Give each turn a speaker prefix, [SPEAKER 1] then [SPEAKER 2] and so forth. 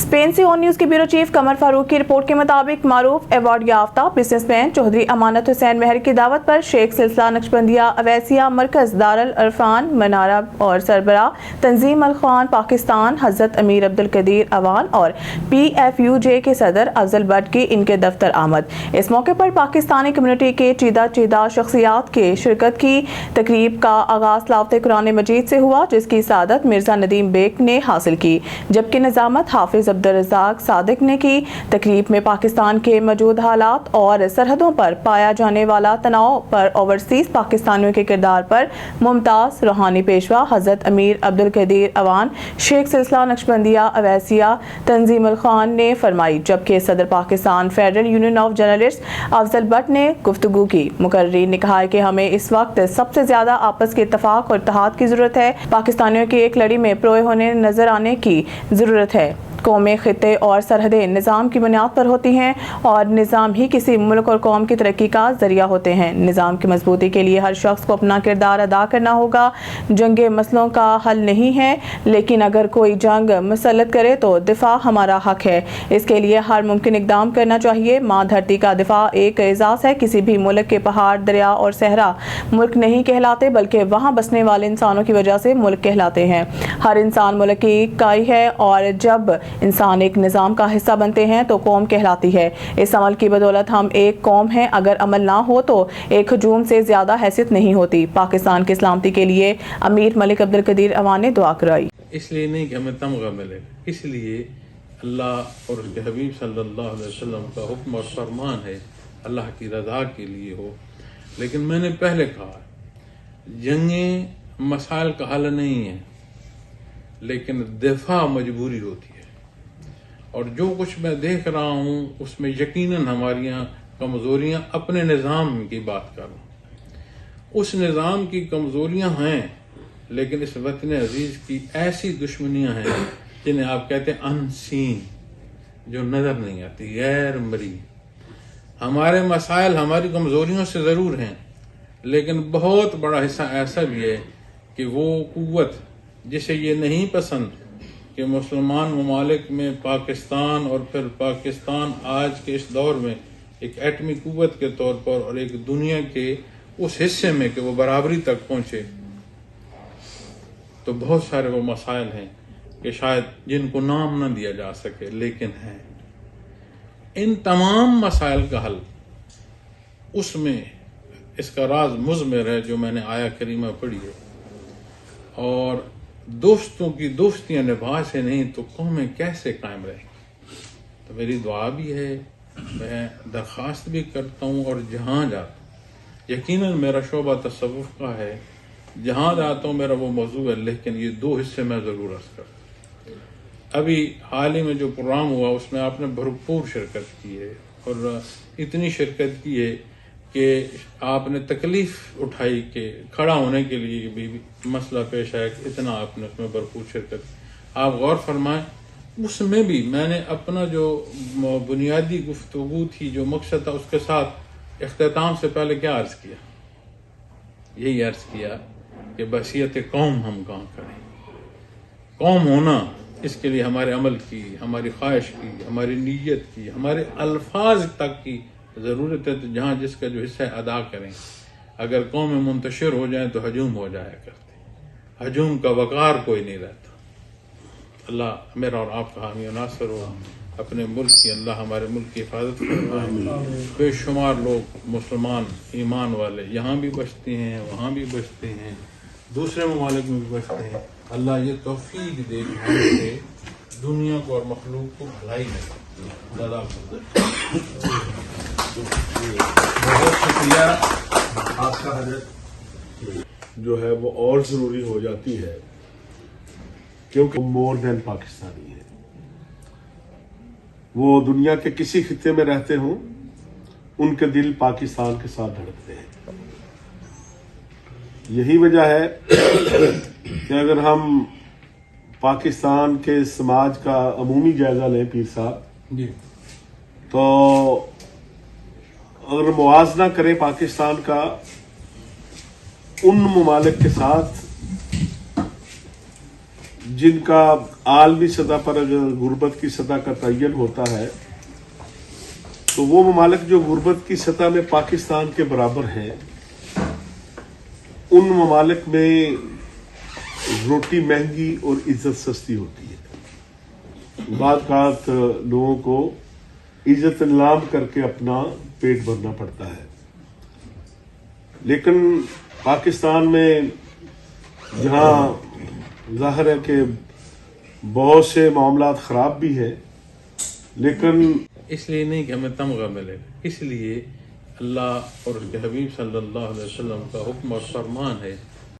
[SPEAKER 1] Spain से on news के bureau chief कमर फारूक की रिपोर्ट के मुताबिक मारूफ अवार्ड याफ्ता बिजनेसमैन चौधरी अमानत हुसैन महर की दावत पर शेख सिलसिला नक्शबंदिया अवैसिया मरकज दारुल अरफान मनारा और सरबरा तंजीम अल खान पाकिस्तान हजरत अमीर अब्दुल कदीर अवान और PFUJ के सदर अफजल भट्ट की इनके दफ्तर आमद। इस मौके पर पाकिस्तानी कम्युनिटी के चीदा शख्सियात के शिरकत की। तकरीब का आगाज लावते कुरान मजीद से हुआ, जिसकी सादत मिर्जा नदीम बेग ने हासिल की, जबकि निजामत हाफिज अब्दुल रज़ाक सादिक ने की। तकरीब में पाकिस्तान के मौजूद हालात और सरहदों पर पाया जाने वाला तनाव पर ओवरसीज पाकिस्तानियों के किरदार पर मुमताज़ रूहानी पेशवा हजरत अमीर अब्दुल कदीर अवान शेख सिलसिला नक्शबंदिया अवैसिया तंजीम अल खान ने फरमाई, जबकि सदर Pakistan federal union of journalist Afzal Bhatt ने गुफ्तगू की। मुकर्रीर ने कहा कि हमें इस वक्त सबसे ज्यादा आपस के इत्तफाक और इत्तेहाद की जरूरत है। पाकिस्तानियों की एक लड़ी में प्रोए होने नजर आने की जरूरत है। कौमें खिते और सरहदें निज़ाम की बुनियाद पर होती हैं और निज़ाम ही किसी मुल्क और कौम की तरक्की का जरिया होते हैं। निज़ाम की मजबूती के लिए हर शख्स को अपना किरदार अदा करना होगा। जंगे मसलों का हल नहीं है, लेकिन अगर कोई जंग मुसल्लत करे तो दिफा हमारा हक है। इसके लिए हर मुमकिन इकदाम करना चाहिए। माँ धरती का दिफा एक एजाज़ है। किसी भी मुल्क के पहाड़, दरिया और सहरा मुल्क नहीं कहलाते, बल्कि वहाँ बसने वाले इंसानों की वजह से मुल्क कहलाते हैं। हर इंसान मुल्क की इकाई है और जब इंसान एक निज़ाम का हिस्सा बनते हैं तो कौम कहलाती है। इस अमल की बदौलत हम एक कौम हैं। अगर अमल ना हो तो एक हजूम से ज़्यादा हैसियत नहीं होती। पाकिस्तान की सलामती के लिए अमीर मलिक अब्दुल कदीर अवान ने दुआ कराई।
[SPEAKER 2] इसलिए नहीं कि हमें तमगा मिले, इसलिए अल्लाह और उसके हबीब सल्लल्लाहु अलैहि वसल्लम का हुक्म और फरमान है अल्लाह की रज़ा के लिए हो। लेकिन मैंने पहले कहा, जंगें मसाइल का हल नहीं है, लेकिन दिफा मजबूरी होती है। और जो कुछ मैं देख रहा हूँ उसमें यकीनन हमारी कमजोरियां, अपने निज़ाम की बात कर रहा हूँ, उस निज़ाम की कमजोरियां हैं, लेकिन इस वतन अजीज की ऐसी दुश्मनियां हैं जिन्हें आप कहते हैं अनसीन, जो नजर नहीं आती, गैर मरी। हमारे मसाइल हमारी कमजोरियों से जरूर हैं, लेकिन बहुत बड़ा हिस्सा ऐसा भी है कि वो कुव्वत जिसे ये नहीं पसंद कि मुसलमान ममालिक में पाकिस्तान और फिर पाकिस्तान आज के इस दौर में एक एटमी कुव्वत के तौर पर और एक दुनिया के उस हिस्से में कि वो बराबरी तक पहुंचे, तो बहुत सारे वो मसाइल हैं कि शायद जिनको नाम न दिया जा सके, लेकिन हैं। इन तमाम मसाइल का हल, उसमें इसका राज मुज़मिर है जो मैंने आया करीमा पढ़ी है। और दोस्तों की दोस्तियां निभा से नहीं तो कौमें कैसे कायम रहेंगी। तो मेरी दुआ भी है, मैं दरख्वास्त भी करता हूँ और जहाँ जाता हूँ, यकीनन मेरा शोबा तसव्वुफ का है, जहाँ जाता हूँ मेरा वो मौजू है, लेकिन ये दो हिस्से मैं ज़रूर अर्ज़ करता हूँ। अभी हाल ही में जो प्रोग्राम हुआ उसमें आपने भरपूर शिरकत की है और इतनी शिरकत की है कि आपने तकलीफ उठाई कि खड़ा होने के लिए भी मसला पेश आया, इतना आपने उसमें भरपूर शिरकत। आप गौर फरमाएं, उसमें भी मैंने अपना जो बुनियादी गुफ्तगू थी, जो मकसद था, उसके साथ इख्तिताम से पहले क्या अर्ज किया, यही अर्ज किया कि बसियत कौम हम कहाँ करें। कौम होना, इसके लिए हमारे अमल की, हमारी ख्वाहिश की, हमारी नीयत की, हमारे अल्फाज तक की ज़रूरत है। तो जहाँ जिसका जो हिस्सा अदा करें। अगर कौम में मुंतशिर हो जाए तो हजूम हो जाया करते, हजूम का वकार कोई नहीं रहता। अल्लाह मेरा और आपका हामी नासर हो। अपने मुल्क की अल्लाह हमारे मुल्क की हिफाजत फरमाए। बेशुमार लोग मुसलमान ईमान वाले यहाँ भी बचते हैं, वहाँ भी बचते हैं, दूसरे ममालिक में भी बचते हैं। अल्लाह ये तौफीक दे कि दुनिया को और मखलूक को भलाई में।
[SPEAKER 3] बहुत शुक्रिया आपका हजरत, जो है वो और ज़रूरी हो जाती है क्योंकि मोर देन पाकिस्तानी है। वो दुनिया के किसी खित्ते में रहते हों, उनके दिल पाकिस्तान के साथ धड़कते हैं। यही वजह है कि अगर हम पाकिस्तान के समाज का अमूमी जायजा लें पीर साहब जी, तो अगर मुआवजा करें पाकिस्तान का उन ममालिक के साथ جن کا عالمی سطح پر اگر غربت کی سطح کا تعین ہوتا ہے تو وہ ممالک جو غربت کی سطح میں پاکستان کے برابر ہیں ان ممالک میں روٹی مہنگی اور عزت سستی ہوتی ہے. بعض اوقات لوگوں کو عزت نیلام کر کے اپنا پیٹ بھرنا پڑتا ہے. لیکن پاکستان میں جہاں ظاہر ہے کہ بہت سے معاملات خراب بھی ہیں لیکن
[SPEAKER 2] اس لیے نہیں کہ ہمیں تمغہ ملے، اس لیے اللہ اور اس کے حبیب صلی اللہ علیہ وسلم کا حکم اور فرمان ہے